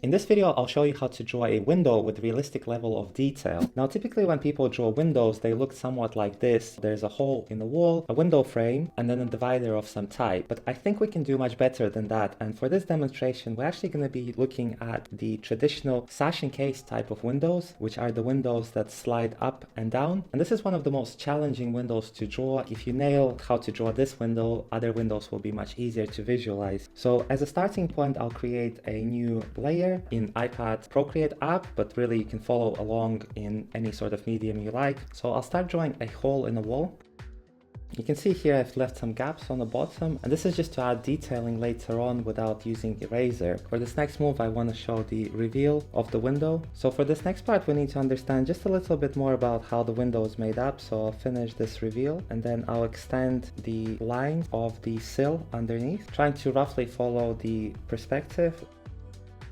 In this video, I'll show you how to draw a window with realistic level of detail. Now, typically when people draw windows, they look somewhat like this. There's a hole in the wall, a window frame, and then a divider of some type. But I think we can do much better than that. And for this demonstration, we're actually going to be looking at the traditional sash and case type of windows, which are the windows that slide up and down. And this is one of the most challenging windows to draw. If you nail how to draw this window, other windows will be much easier to visualize. So as a starting point, I'll create a new layer in iPad Procreate app, but really you can follow along in any sort of medium you like. So I'll start drawing a hole in the wall. You can see here I've left some gaps on the bottom, and this is just to add detailing later on without using eraser. For this next move, I want to show the reveal of the window. So for this next part, we need to understand just a little bit more about how the window is made up. So I'll finish this reveal, and then I'll extend the line of the sill underneath, trying to roughly follow the perspective.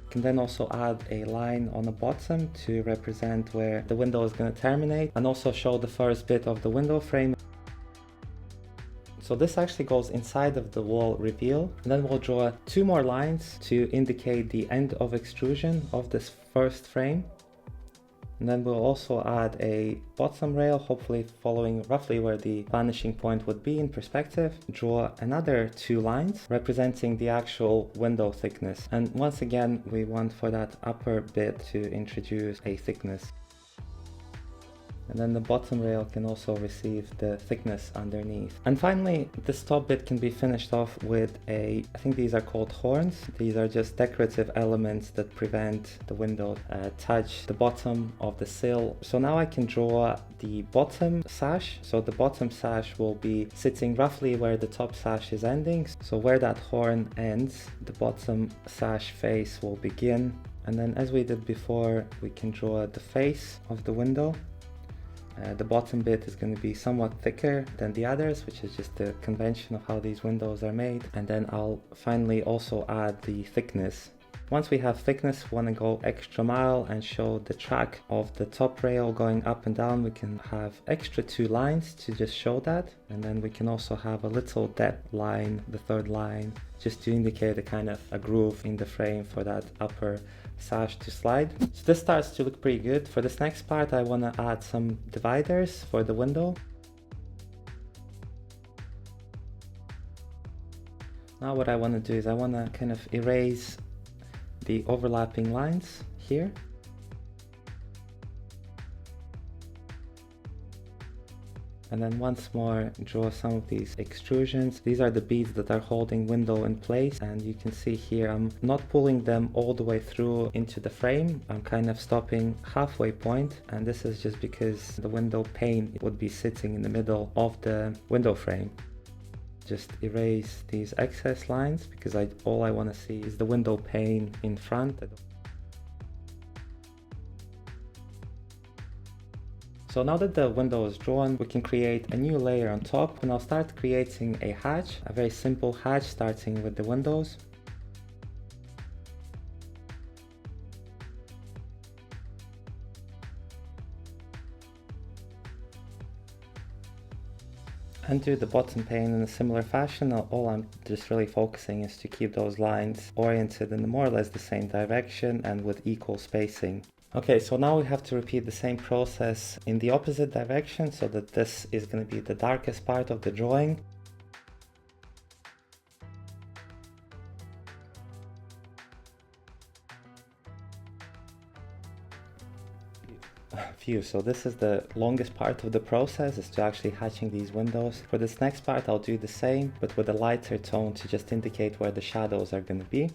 Can then also add a line on the bottom to represent where the window is going to terminate, and also show the first bit of the window frame. So this actually goes inside of the wall reveal, and then we'll draw two more lines to indicate the end of extrusion of this first frame. And then we'll also add a bottom rail, hopefully following roughly where the vanishing point would be in perspective. Draw another two lines representing the actual window thickness. And once again, we want for that upper bit to introduce a thickness. And then the bottom rail can also receive the thickness underneath. And finally, this top bit can be finished off with I think these are called horns. These are just decorative elements that prevent the window touch the bottom of the sill. So now I can draw the bottom sash. So the bottom sash will be sitting roughly where the top sash is ending. So where that horn ends, the bottom sash face will begin. And then as we did before, we can draw the face of the window. The bottom bit is going to be somewhat thicker than the others, which is just the convention of how these windows are made. And then I'll finally also add the thickness. Once we have thickness, we want to go extra mile and show the track of the top rail going up and down. We can have extra two lines to just show that. And then we can also have a little depth line, the third line, just to indicate a kind of a groove in the frame for that upper sash to slide. So this starts to look pretty good. For this next part, I want to add some dividers for the window. Now what I want to do is I want to kind of erase the overlapping lines here. And then once more draw some of these extrusions. These are the beads that are holding window in place, and you can see here I'm not pulling them all the way through into the frame. I'm kind of stopping halfway point, and this is just because the window pane would be sitting in the middle of the window frame. Just erase these excess lines because all I want to see is the window pane in front. So now that the window is drawn, we can create a new layer on top, and I'll start creating a hatch, a very simple hatch starting with the windows. Undo the bottom pane in a similar fashion. All I'm just really focusing is to keep those lines oriented in more or less the same direction and with equal spacing. Okay, so now we have to repeat the same process in the opposite direction, so that this is going to be the darkest part of the drawing. So this is the longest part of the process, is to actually hatching these windows. For this next part, I'll do the same, but with a lighter tone to just indicate where the shadows are going to be.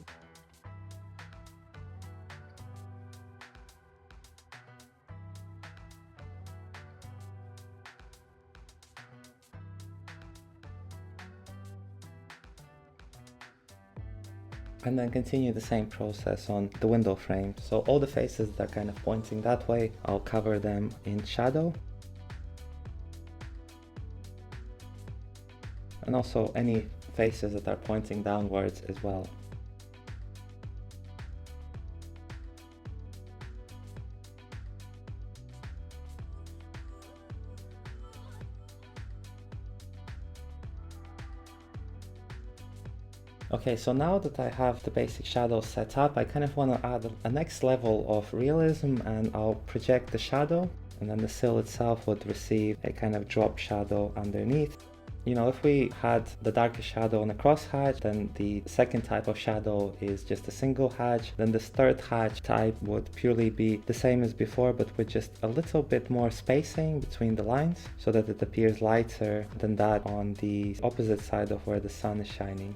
And then continue the same process on the window frame. So all the faces that are kind of pointing that way, I'll cover them in shadow. And also any faces that are pointing downwards as well. Okay, so now that I have the basic shadows set up, I kind of want to add a next level of realism, and I'll project the shadow, and then the sill itself would receive a kind of drop shadow underneath. You know, if we had the darkest shadow on a cross hatch, then the second type of shadow is just a single hatch. Then this third hatch type would purely be the same as before, but with just a little bit more spacing between the lines so that it appears lighter than that on the opposite side of where the sun is shining.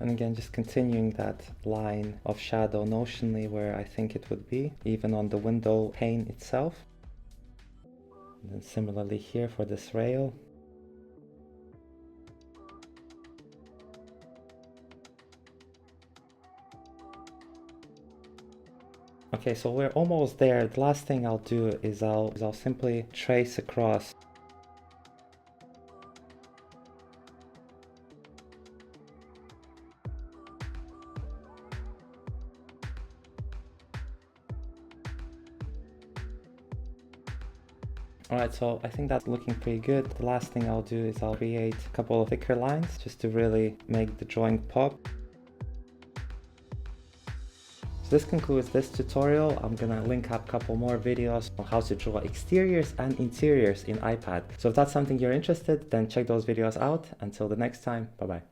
And again, just continuing that line of shadow notionally where I think it would be, even on the window pane itself. And then similarly here for this rail. Okay, so we're almost there. The last thing I'll do is I'll simply trace across. Alright, so I think that's looking pretty good. The last thing I'll do is I'll create a couple of thicker lines just to really make the drawing pop. So this concludes this tutorial. I'm gonna link up a couple more videos on how to draw exteriors and interiors in iPad. So if that's something you're interested, then check those videos out. Until the next time, bye bye.